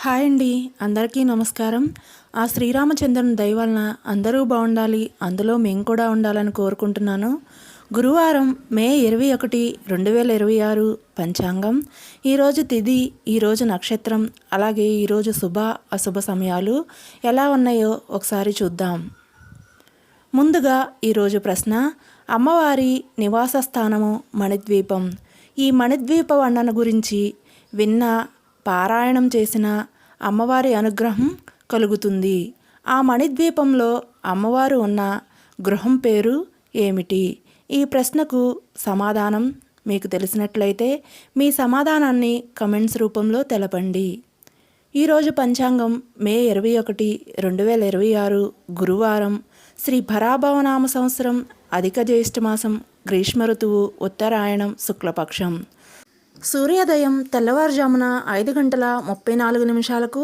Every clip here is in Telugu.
హాయ్ అండి, అందరికీ నమస్కారం. ఆ శ్రీరామచంద్రుని దయ వలన అందరూ బాగుండాలి, అందులో మేము కూడా ఉండాలని కోరుకుంటున్నాను. గురువారం మే 21, 2026 పంచాంగం. ఈరోజు తిథి, ఈరోజు నక్షత్రం, అలాగే ఈరోజు శుభ అశుభ సమయాలు ఎలా ఉన్నాయో ఒకసారి చూద్దాం. ముందుగా ఈరోజు ప్రశ్న: అమ్మవారి నివాస స్థానము మణిద్వీపం. ఈ మణిద్వీప వర్ణన గురించి విన్న, పారాయణం చేసిన అమ్మవారి అనుగ్రహం కలుగుతుంది. ఆ మణిద్వీపంలో అమ్మవారు ఉన్న గృహం పేరు ఏమిటి? ఈ ప్రశ్నకు సమాధానం మీకు తెలిసినట్లయితే మీ సమాధానాన్ని కమెంట్స్ రూపంలో తెలపండి. ఈరోజు పంచాంగం మే 21, 2026 గురువారం, శ్రీ పరాభవనామ సంవత్సరం, అధిక జ్యేష్ఠమాసం, గ్రీష్మ ఋతువు, ఉత్తరాయణం, శుక్లపక్షం. సూర్యోదయం తెల్లవారుజామున 5:34,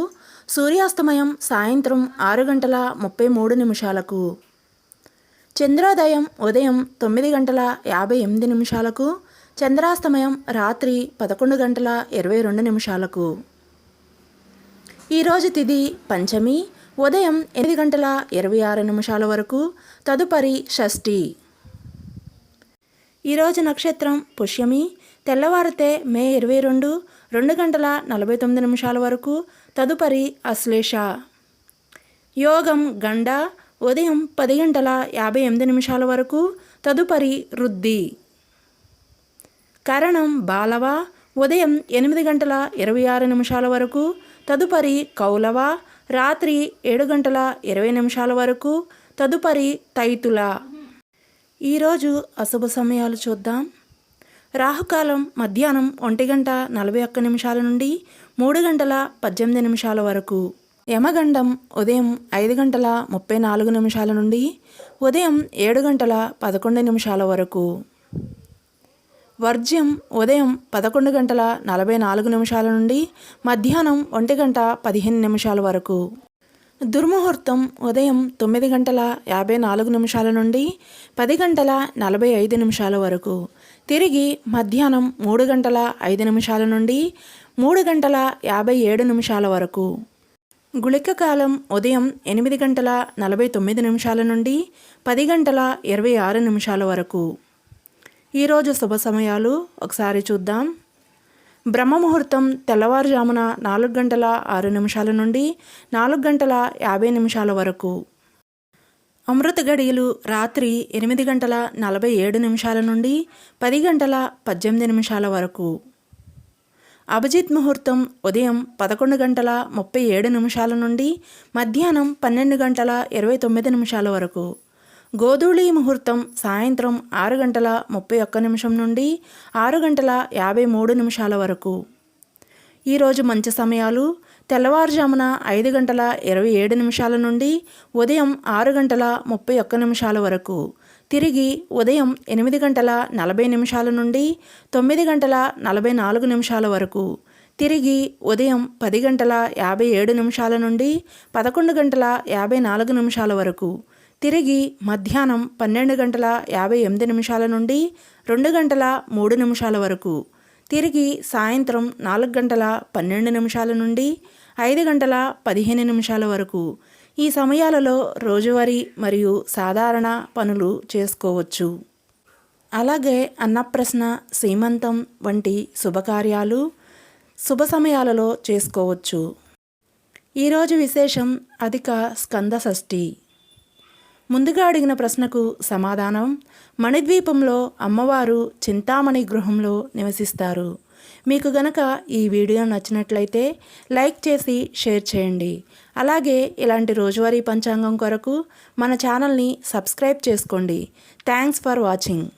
సూర్యాస్తమయం సాయంత్రం 6:33. చంద్రోదయం ఉదయం 9:58, చంద్రాస్తమయం రాత్రి 11:22. ఈరోజు తిథి పంచమి, ఉదయం 8:26 వరకు, తదుపరి షష్ఠి. ఈరోజు నక్షత్రం పుష్యమి, తెల్లవారితే మే 22, 2:49 వరకు, తదుపరి అశ్లేష. యోగం గండ, ఉదయం 10:58 వరకు, తదుపరి రుద్ధి. కరణం బాలవ, ఉదయం 8:26 వరకు, తదుపరి కౌలవ, రాత్రి 7:20 వరకు, తదుపరి తైతుల. ఈరోజు అశుభ సమయాలు చూద్దాం. రాహుకాలం మధ్యాహ్నం 1:41 నుండి 3:18 వరకు. యమగండం ఉదయం 5:34 నుండి ఉదయం 7:11 వరకు. వర్జ్యం ఉదయం 11:44 నుండి మధ్యాహ్నం 1:15 వరకు. దుర్ముహూర్తం ఉదయం 9:54 నుండి 10:45 వరకు. తిరిగి మధ్యాహ్నం 3:05 నుండి 3:57 వరకు. గుళిక కాలం ఉదయం 8:49 నుండి 10:26 వరకు. ఈరోజు శుభ సమయాలు ఒకసారి చూద్దాం. బ్రహ్మముహూర్తం తెల్లవారుజామున 4:06 నుండి 4:50 వరకు. అమృత గడియలు రాత్రి 8:47 నుండి 10:18 వరకు. అభిజిత్ ముహూర్తం ఉదయం 11:37 నుండి మధ్యాహ్నం 12:29 వరకు. గోధూళి ముహూర్తం సాయంత్రం 6:31 నుండి 6:53 వరకు. ఈరోజు మంచి సమయాలు: తెల్లవారుజామున 5:27 నుండి ఉదయం 6:31 వరకు. తిరిగి ఉదయం 8:40 నుండి 9:44 వరకు. తిరిగి ఉదయం 10:57 నుండి 11:54 వరకు. తిరిగి మధ్యాహ్నం 12:58 నుండి 2:03 వరకు. తిరిగి సాయంత్రం 4:12 నుండి 5:15 వరకు. ఈ సమయాలలో రోజువారీ మరియు సాధారణ పనులు చేసుకోవచ్చు. అలాగే అన్నప్రసన్న, సీమంతం వంటి శుభకార్యాలు శుభ సమయాలలో చేసుకోవచ్చు. ఈరోజు విశేషం అధిక స్కంద షష్ఠి. ముందుగా అడిగిన ప్రశ్నకు సమాధానం: మణిద్వీపంలో అమ్మవారు చింతామణి గృహంలో నివసిస్తారు. మీకు గనక ఈ వీడియో నచ్చినట్లయితే లైక్ చేసి షేర్ చేయండి. అలాగే ఇలాంటి రోజువారీ పంచాంగం కొరకు మన ఛానల్ని సబ్స్క్రైబ్ చేసుకోండి. Thanks for watching.